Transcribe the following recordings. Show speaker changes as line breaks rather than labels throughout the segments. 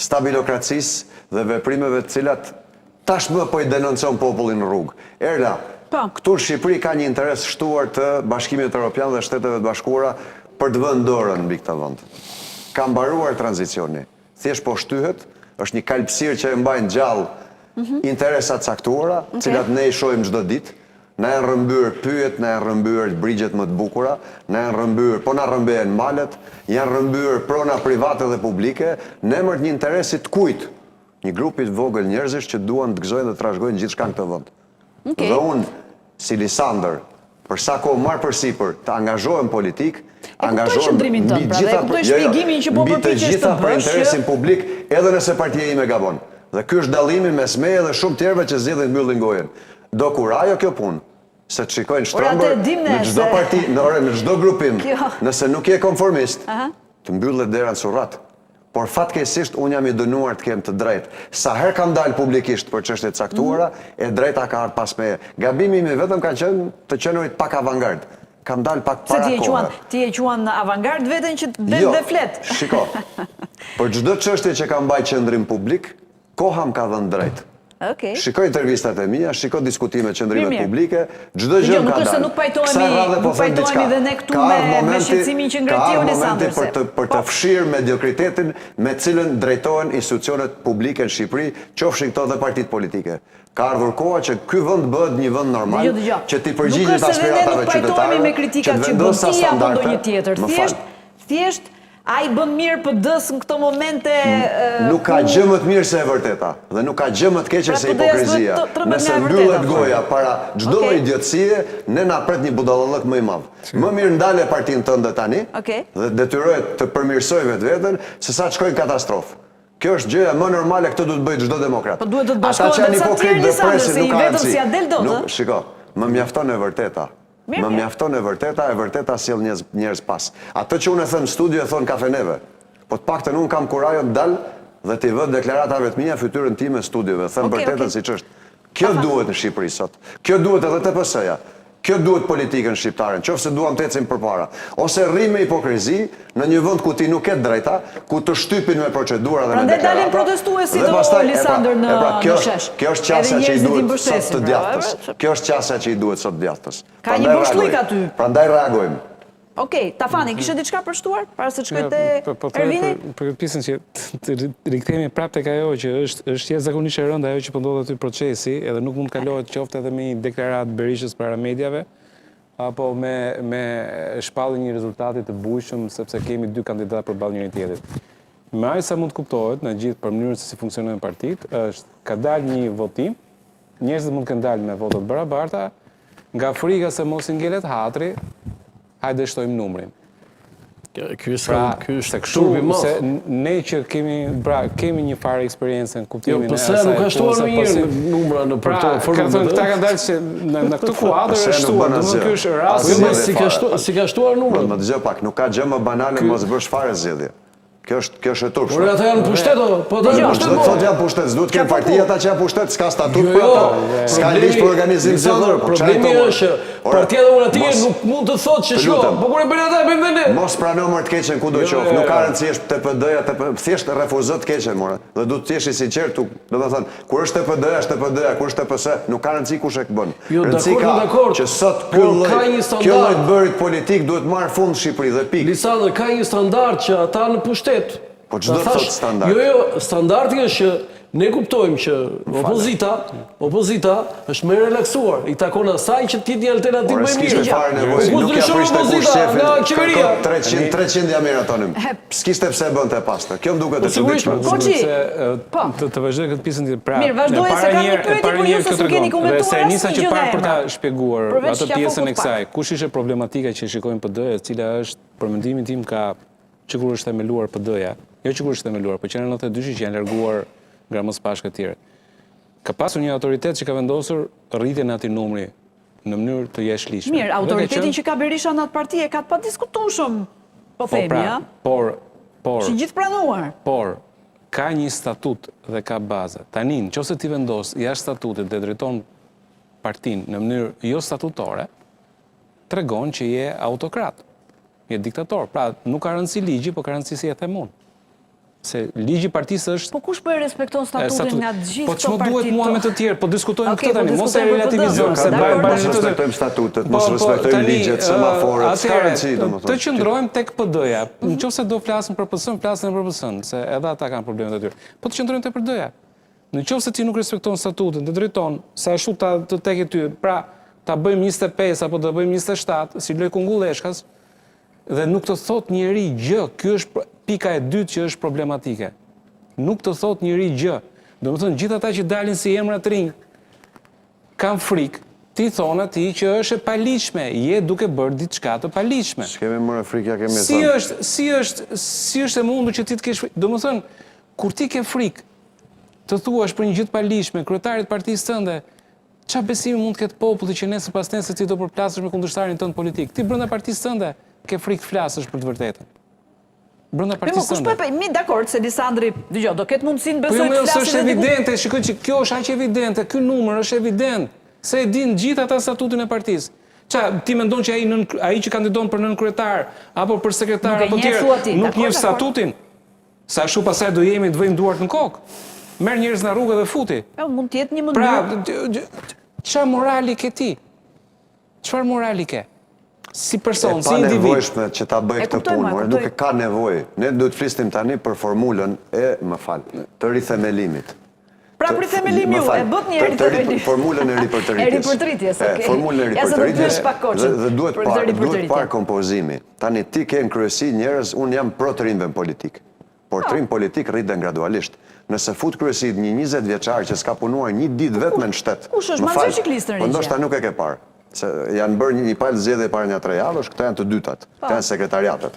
stabilokracisë dhe veprimeve të cilat tashmë po i denoncon popullin në rrugë. Erla, këtu në Shqipëri ka një interes shtuar të Bashkimit Evropian dhe Shteteve të Bashkuara për të vënë dorën mbi këtë vend. Ka mbaruar tranzicioni. Thjesht po shtyhet, është një kalpsirë që e mbajnë gjallë interesat caktuara, cilat ne i shohim çdo ditë. Na janë rrëmbyer pyet, na janë rrëmbyer brigjet më të bukura, na janë rrëmbyer, po na rrëmbehen malet, janë rrëmbyer prona private dhe publike, në emër të një interesi të kujt? Një grupi të vogël njerëzish që duan të gëzojnë dhe të trashëgojnë gjithçka në këtë vend. Dhe unë, si Lisander, për sa kohë marr përsipër të angazhohem politik, angazhohem mbi të gjitha për interesin publik, edhe nëse partia ime gabon. Dhe ky është dallimi mes meje dhe shumë tjerëve që zgjedhin mbyllin gojen. Do kur ajo kjo punë, se të shikojnë shtrëmbër në çdo parti, në çdo grupim, nëse nuk je konformist, të mbyllet dera në surrat. Por fatkeqësisht unë jam i dënuar të kem të drejtë. Sa herë kam dalë publikisht për çështje të caktuara, e drejta ka ardhur pas meje. Gabimi im vetëm ka qenë të qenurit pak avangard. Kam dalë pak para kohë.
Ti e quan avangard veten që vend dhe flet.
Shiko. Për çdo çështje që kam mbajtur qendrim publik, koha më ka dhënë drejt. Shikoj intervistat e mia, shikoj diskutimet qendrime publike, çdo gjë ka dalë.
Nuk pajtohemi dhe ne këtu me shqetësimin që ngritiu Lisander.
Ka momenti për të fshirë mediokritetin me cilën drejtohen institucionet publike në Shqipëri, qofshin këto dhe partitë politike. Ka ardhur koha që ky vend bëhet një vend normal, që ti përgjigjet aspiratave qytetarëve, që të vendosë standarde.
Thjesht a i bën mirë PD-s në këto momente...
Nuk ka gjë më të mirë se e vërteta, dhe nuk ka gjë më të keqe se hipokrizia. Nëse mbyllet goja para çdo idiotësie, ne na pret një budallëk më i madh. Më mirë ndale partinë tënde tani, dhe detyrohet të përmirësoj vetveten, se sa të shkojnë katastrofë. Kjo është gjëja më normale, këtë duhet bëjë çdo demokrat.
Po duhet të bashkohen dhe sa tjerë Lisander, se i vetëm si ja del dot.
Shiko, më mjafton e vërteta. Më mjafton e vërteta sjell njerëz pas. Ato që unë e them në studio e thon kafeneve. Po të paktën unë kam kurajon dal dhe t'i vë deklaratave të mia fytyrën time në studiove, them vërtetën siç është. Kjo duhet në Shqipëri sot. Kjo duhet edhe TPS-ja. Kjo duhet politikën shqiptare, nëse duam të ecim përpara. Ose rrim me hipokrizi në një vend ku ti nuk ke drejta, ku të shtypin me procedura dhe me deklarata.
Prandaj dalin protestuesit o Lisander në shesh.
Kjo është qasja që i duhet sot të djathtës. Kjo është qasja që i duhet sot të djathtës.
Ka një boshllëk aty.
Prandaj reagojmë.
Okej, Tafani, kishe diçka për shtuar para se të shkojë te Ervini?
Për këtë pjesën që të rikthehemi prapë tek ajo që është jashtëzakonisht e rëndë ajo që po ndodh aty procesi, edhe nuk mund të kalohet qoftë edhe me një deklaratë Berishës para mediave, apo me shpallje një rezultati të bujshëm sepse kemi dy kandidatë përballë njëri tjetrit. Me aq sa mund të kuptohet në gjithë për mënyrën se si funksionojnë partitë, është ka dalë një votim, njerëzit mund të kenë dalë me vota të barabarta, nga frika se mos i ngelet hatri, hajde shtojmë numrin.
Ky është turbi i madh.
Ne që kemi një farë eksperiencë në kuptimin e
asaj. Nuk ka shtuar mirë numra në për këto formë.
Këta kanë dalë që në këtë kuadër është shtuar, domethënë ky është rasti
si ka shtuar numrat.
Më dëgjoj pak, nuk ka gjë më banale mos bësh fare zgjedhje. Kjo është e turpshme.
Por ata janë pushtet, po ata janë pushtet.
Thotë janë pushtet, duhet të kenë parti ata që janë pushtet, s'ka statut për ata. S'ka ligj për organizim zgjedhor.
Problemi është Partia Demokratike nuk mund të thotë që shko, po kur e bën ata e bëjmë ne.
Mos prano më të keqen kudo qoftë, nuk ka rëndësi është TPD-ja, thjesht refuzo të keqen, more. Dhe duhet të jesh i sinqert, domethënë, kur është TPD-ja, është TPD-ja, kur është TPS, nuk ka rëndësi kush e bën. Rëndësi ka që sot kjo lloj bërit politik duhet marr fund në Shqipëri dhe pikë.
Lisander, ka një standard që ata në pushtet.
Po çdo thot standard.
Jo, standardi është që ne kuptojmë që opozita është më relaksuar. I takon asaj që ti një alternativë më mirë.
Nuk ja prishte kush nga qeveria. 300 jam meratonim. S'kishte pse bënte pastër. Kjo më duket e çuditshme.
Po.
Të vazhdoj këtë pjesën tjetër. Pra,
mirë, vazhdoj se kam një pyetje por ju s'u keni komentuar
se nisa që parë për ta shpjeguar atë pjesën e
kësaj.
kësaj. Kush ishte problematika që shikojmë PD, e cila është për mendimin tim ka që kur është themeluar PD-ja, jo që kur është themeluar, po që në 92 që janë larguar nga mos pashka të tjere. Ka pasur një autoritet që ka vendosur rritjen e atij numri në mënyrë të jashtëligjshme.
Mirë, autoritetin që ka Berisha në atë parti e ka të padiskutueshëm, po themi, ja.
Por
që gjithë pranuar.
Por ka një statut dhe ka baza. Tani, nëse ti vendos jashtë statutit dhe drejton partinë në mënyrë jo statutore, tregon që je autokrat. Je diktator. Pra, nuk ka rëndësi ligji, po ka rëndësi si e them unë. Se ligji i partisë është...
Po kush po e respekton statutin nga të gjithë
Po
këto
ç'më
partit?
duhet mua me të tjerë, po diskutojmë këtë tani, mos e
diskutojmë për
relativizojmë,
PD.
se
Mos respektojmë statutet, mos respektojmë ligjet, semaforët, s'ka rëndësi domethënë.
Të qëndrojmë tek PD-ja. Nëse do flasim për PD-n, flasim për PD-n, se edhe ata kanë problemet e tyre. Po të qëndrojmë tek PD-ja. Nëse ti nuk respekton statutin, të drejton sa ashtu të tek ty, pra ta bëjmë 25 apo të bëjmë 27, si loj kungulleshkas, dhe nuk të thot njeri gjë, kjo është pika e dytë që është problematike. Nuk të thot njeri gjë. Do më thënë, gjithë ata që dalin si emra të rinj, kanë frikë, ti thonë ati që është e paliqme, je duke bërë diçka të paliqme.
S'kemi mërë frikë, ja kemi thënë.
Si është e mundur që ti të kesh frikë? Do më thënë, kur ti ke frikë, të thuash për një gjithë paliqme, kryetarit partisë tënde, qa besimi mund të ketë populli që nesër pas nesër ti do përplasësh me kundërshtarin tënd politik? Ti brenda partisë tënde ke frikë të flasësh për të vërtetën. Brenda partisë tënde.
Mi dakord se Lisandri, dëgjoj, do ketë mundësinë besoj të
Po
flasë.
është evidente, shikoj që kjo është aq evidente, ky numër është evident, se e din gjithë ata statutin e partisë. Qa, ti mendon që ai që kandidon për nën kryetar apo për sekretar apo tjerë nuk njeh statutin? Sa ashtu pasaj do jemi të vëjmë duart në kokë. Merë njerëz në rrugë dhe futi.
Mund të jetë një mënyrë.
Pra, qa morali ke ti? Çfarë morali ke? Si person, si individ.
E pa nevojshme që ta bëj këtë punë, nuk e ka nevojë. Ne duhet flisnim tani për formulën të rithemelimit.
Pra për rithemelim ju, e bët një rithemelim.
Formulën e ripërtëritjes.
E ripërtëritjes, okej.
Formulën e ripërtëritjes. Dhe duhet parë kompozimi. Tani ti ke në kryesi njerëz, unë jam pro të rinjve politik. Por të rinj politik rriten gradualisht. Nëse fut kryesit një 20 vjeçar që s'ka punuar një ditë vetëm në shtet.
Kush është motociklist në
Po ndoshta nuk e ke parë. Se janë bërë një palë zgjedhje para një 3 javësh, këto janë të dytat, këto janë sekretariatet.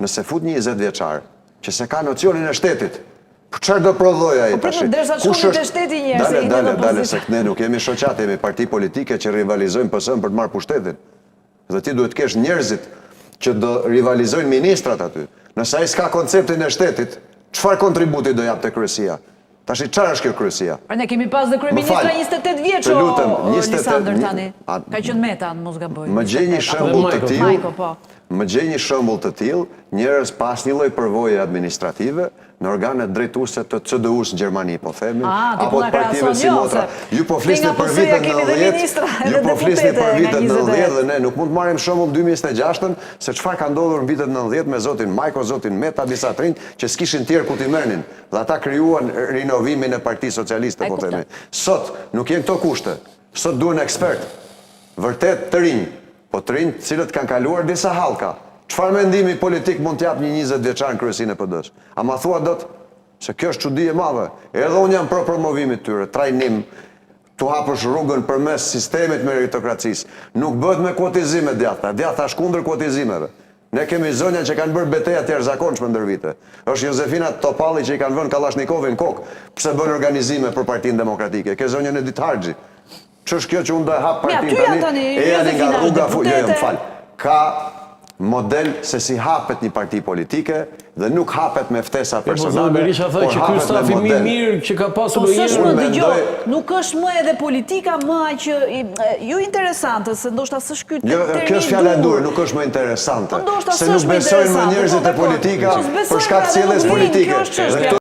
Nëse fut një 20 vjeçar që se ka nocionin e shtetit, për çfarë do prodhoj ai tash?
Derisa shkonin te shteti njerëz,
dale se ne nuk jemi shoqat, jemi parti politike që rivalizojnë PS-n për të marrë pushtetin. Dhe ti duhet të kesh njerëzit që do rivalizojnë ministrat aty. Nëse ai s'ka konceptin e shtetit, çfarë kontributi do jap te kryesia? Tashi çfarë është kjo kryesia?
Pra ne kemi pas dhe kryeministra 28 vjeç o Lisandër tani. Ka qenë Meta, mos gaboj.
Më gjej një shembull të tillë, njerëz pas një lloj përvoje administrative në organet drejtuese të CDU-s në Gjermani, po themi, apo të partive si motra. Ju po flisni për vitet 90, ju po flisni për vitet 90 dhe ne nuk mund të marrim shembull 2026-ën, se çfarë ka ndodhur në vitet 90 me zotin Majko, zotin Meta, disa të rinj që s'kishin tjerë ku t'i merrnin. Dhe ata krijuan rinovimin e Partisë Socialiste, po themi. Sot nuk janë këto kushte. Sot duhen ekspert. Vërtet të rinj, po të rinj cilët kanë kaluar disa hallka. Çfarë mendimi politik mund t'jap një 20 vjeçar në kryesinë e PD-s? A ma thua dot se kjo është çudi e madhe. Edhe unë jam pro promovimit tyre, trajnim, tu hapësh rrugën përmes sistemit meritokracisë. Nuk bëhet me kuotizime djatha. Djatha është kundër kuotizimeve. Ne kemi zonja që kanë bërë betejë të jashtëzakonshme ndër vite. Është Josefina Topalli që i kanë vënë Kalashnikovin kokë, pse bën organizime për Partinë Demokratike. Ke zonjën Edith Harxhi. Ç'është kjo që unë do e hap partinë tani? E janë nga rruga më fal. Ka model se si hapet një parti politike dhe nuk hapet me ftesa personale.
Po Berisha thaj që ky stafi më mirë që ka pasur
nuk është më edhe politika më që ju interesante, se ndoshta s'është ky termin.
Kjo është fjala e dur, nuk është më interesante. Se nuk besojnë më njerëzit e politika për shkak të sjelljes politike.